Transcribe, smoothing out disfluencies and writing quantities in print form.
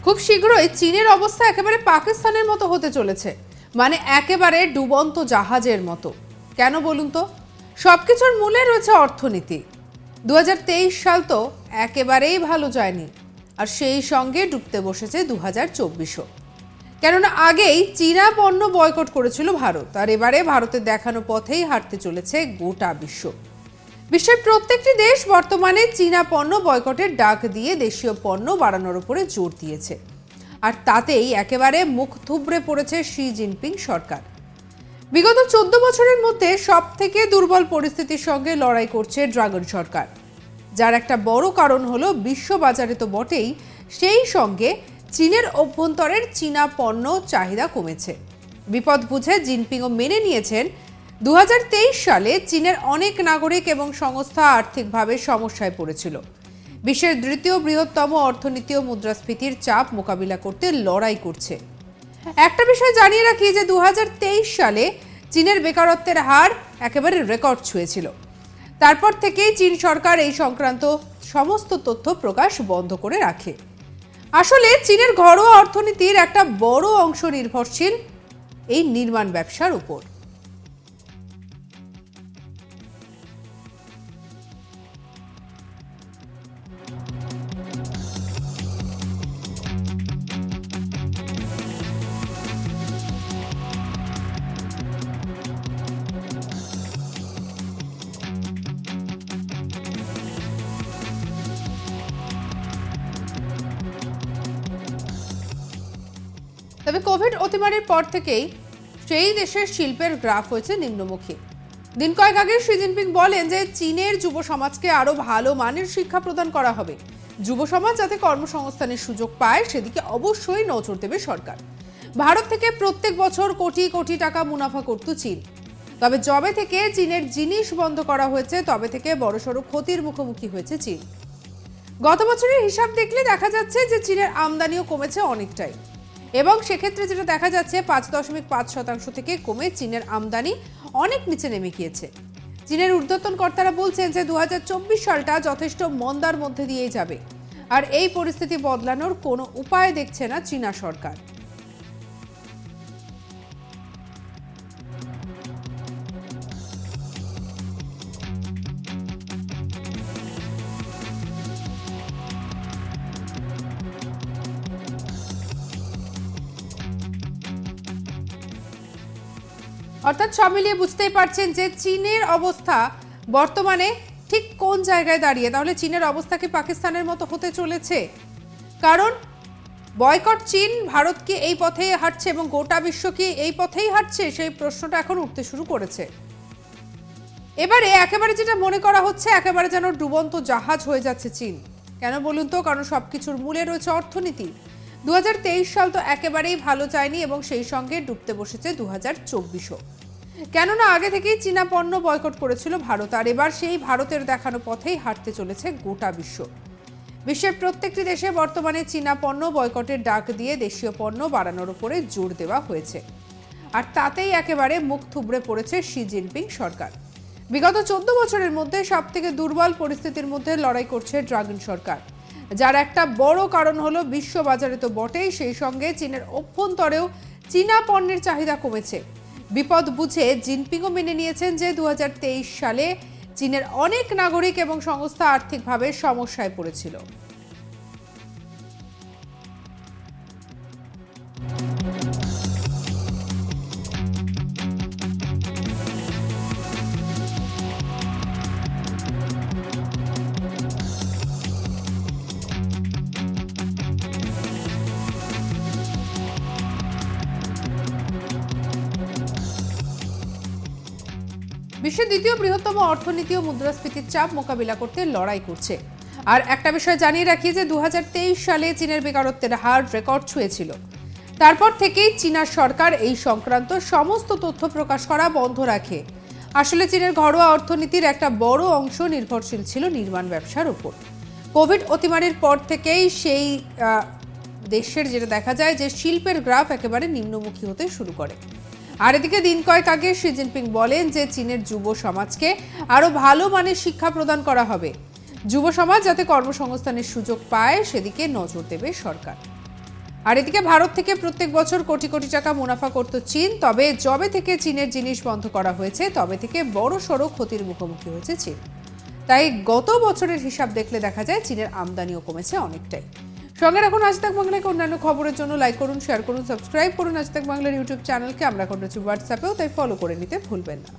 খুব শীঘ্রই চীনের অবস্থা একেবারে পাকিস্তানের মতো হতে চলেছে, মানে একেবারে ডুবন্ত জাহাজের মতো। কেন বলুন তো? সবকিছুর মূলে রয়েছে অর্থনীতি। 2023 সাল তো একেবারেই ভালো যায়নি, আর সেই সঙ্গে ডুবতে বসেছে 2024ও। কেননা আগেই চীনা পণ্য বয়কট করেছিল ভারত, আর এবারে ভারতের দেখানো পথেই হাঁটতে চলেছে গোটা বিশ্ব। বিশ্বের প্রত্যেকটি দেশ বর্তমানে চীনা পণ্য বয়কটের ডাক দিয়ে দেশীয় পণ্য বাড়ানোর উপরে জোর দিয়েছে, আর তাতেই একেবারে মুখ থুবড়ে পড়েছে শি জিনপিং সরকার। বিগত 14 বছরের মধ্যে সব থেকে দুর্বল পরিস্থিতির সঙ্গে লড়াই করছে ড্রাগন সরকার, যার একটা বড় কারণ হলো বিশ্ব বাজারে তো বটেই, সেই সঙ্গে চীনের অভ্যন্তরের চীনা পণ্য চাহিদা কমেছে। বিপদ বুঝে জিনপিংও মেনে নিয়েছেন 2023 সালে চীনের অনেক নাগরিক এবং সংস্থা আর্থিকভাবে সমস্যায় পড়েছিল। বিশ্বের দ্বিতীয় বৃহত্তম অর্থনীতি ও মুদ্রাস্ফীতির চাপ মোকাবিলা করতে লড়াই করছে। একটা বিষয় জানিয়ে রাখি যে 2023 সালে চীনের বেকারত্বের হার একেবারে রেকর্ড ছুঁয়েছিল। তারপর থেকেই চীন সরকার এই সংক্রান্ত সমস্ত তথ্য প্রকাশ বন্ধ করে রাখে। আসলে চীনের ঘরোয়া অর্থনীতির একটা বড় অংশ নির্ভরশীল এই নির্মাণ ব্যবসার উপর। তবে কোভিড অতিমারির পর থেকেই সেই দেশের শিল্পের গ্রাফ হয়েছে নিম্নমুখী। দিন কয়েক আগে শি জিনপিং বলেন যে চীনের যুব সমাজকে আরো ভালো মানের শিক্ষা প্রদান করা হবে। যুব সমাজ যাতে কর্মসংস্থানের সুযোগ পায় সেদিকে অবশ্যই নজর দেবে সরকার। ভারত থেকে প্রত্যেক বছর কোটি কোটি টাকা মুনাফা করত চীন, তবে যবে থেকে চীনের জিনিস বন্ধ করা হয়েছে তবে থেকে বড়সড় ক্ষতির মুখোমুখি হয়েছে চীন। গত বছরের হিসাব দেখলে দেখা যাচ্ছে যে চীনের আমদানিও কমেছে অনেকটাই, এবং সেক্ষেত্রে যেটা দেখা যাচ্ছে 5.5% থেকে কমে চীনের আমদানি অনেক নিচে নেমে গিয়েছে। চীনের ঊর্ধ্বতন কর্তারা বলছেন যে 2024 সালটা যথেষ্ট মন্দার মধ্যে দিয়েই যাবে, আর এই পরিস্থিতি বদলানোর কোনো উপায় দেখছে না চীনা সরকার। অর্থাৎ সব মিলিয়ে বুঝতেই পারছেন যে চীনের অবস্থা বর্তমানে ঠিক কোন জায়গায় দাঁড়িয়ে। তাহলে চীনের অবস্থা কি পাকিস্তানের মতো হতে চলেছে? কারণ বয়কট চীন ভারত কি এই পথেই হাঁটছে এবং গোটা বিশ্ব কি এই পথেই হাঁটছে, সেই প্রশ্নটা এখন উঠতে শুরু করেছে। এবারে একেবারে যেটা মনে করা হচ্ছে একেবারে যেন ডুবন্ত জাহাজ হয়ে যাচ্ছে চীন। কেন বলুন তো? কারণ সবকিছুর মূলে রয়েছে অর্থনীতি। 2023 সাল তো একেবারেই ভালো যায়নি, এবং সেই সঙ্গে ডুবতে বসেছে 2024ও। কেননা আগে থেকেই চীনা পণ্য বয়কট করেছিল ভারত, আর এবার সেই ভারতের দেখানো পথেই হাঁটতে চলেছে গোটা বিশ্ব। বিশ্বের প্রত্যেকটি দেশে বর্তমানে চীনা পণ্য বয়কটের ডাক দিয়ে দেশীয় পণ্য বাড়ানোর উপরে জোর দেওয়া হয়েছে, আর তাতেই একেবারে মুখ থুবড়ে পড়েছে শি জিনপিং সরকার। বিগত 14 বছরের মধ্যে সব থেকে দুর্বল পরিস্থিতির মধ্যে লড়াই করছে ড্রাগন সরকার, যার একটা বড় কারণ হলো বিশ্ব বাজারে তো বটেই, সেই সঙ্গে চীনের অভ্যন্তরেও চীনা পণ্যের চাহিদা কমেছে। বিপদ বুঝে জিনপিংও মেনে নিয়েছেন যে 2023 সালে চীনের অনেক নাগরিক এবং সংস্থা আর্থিকভাবে সমস্যায় পড়েছিল। বিশ্বের দ্বিতীয় বৃহত্তম অর্থনীতি ও মুদ্রাস্ফীতির চাপ মোকাবিলা করতে লড়াই করছে। আর একটা বিষয় জানিয়ে রাখি যে 2023 সালে চীনের বেকারত্বের হার রেকর্ড ছুঁয়েছিল। তারপর থেকেই চীনা সরকার এই সংক্রান্ত সমস্ত তথ্য প্রকাশ করা বন্ধ রাখে। আসলে চীনের ঘরোয়া অর্থনীতির একটা বড় অংশ নির্ভরশীল ছিল নির্মাণ ব্যবসার উপর। কোভিড অতিমারির পর থেকেই সেই দেশের যেটা দেখা যায় যে শিল্পের গ্রাফ একেবারে নিম্নমুখী হতে শুরু করে। আর এদিকে দিন কয়েক আগে শি জিনপিং বলেন যে চীনের যুব সমাজকে আরো ভালো মানের শিক্ষা প্রদান করা হবে। যুব সমাজ যাতে কর্মসংস্থানের সুযোগ পায় সেদিকে নজর দেবে সরকার। আর এদিকে ভারত থেকে প্রত্যেক বছর কোটি কোটি টাকা মুনাফা করত চীন, তবে যবে থেকে চীনের জিনিস বন্ধ করা হয়েছে তবে থেকে বড় সড়ো ক্ষতির মুখোমুখি হয়েছে চীন। তাই গত বছরের হিসাব দেখলে দেখা যায় চীনের আমদানিও কমেছে অনেকটাই। সঙ্গে রাখুন আজ তাক বাংলাকে। অন্যান্য খবরের জন্য লাইক করুন, শেয়ার করুন, সাবস্ক্রাইব করুন আজ তাক বাংলার ইউটিউব চ্যানেলকে। আমরা এখন রয়েছি হোয়াটসঅ্যাপেও, তাই ফলো করে নিতে ভুলবেন না।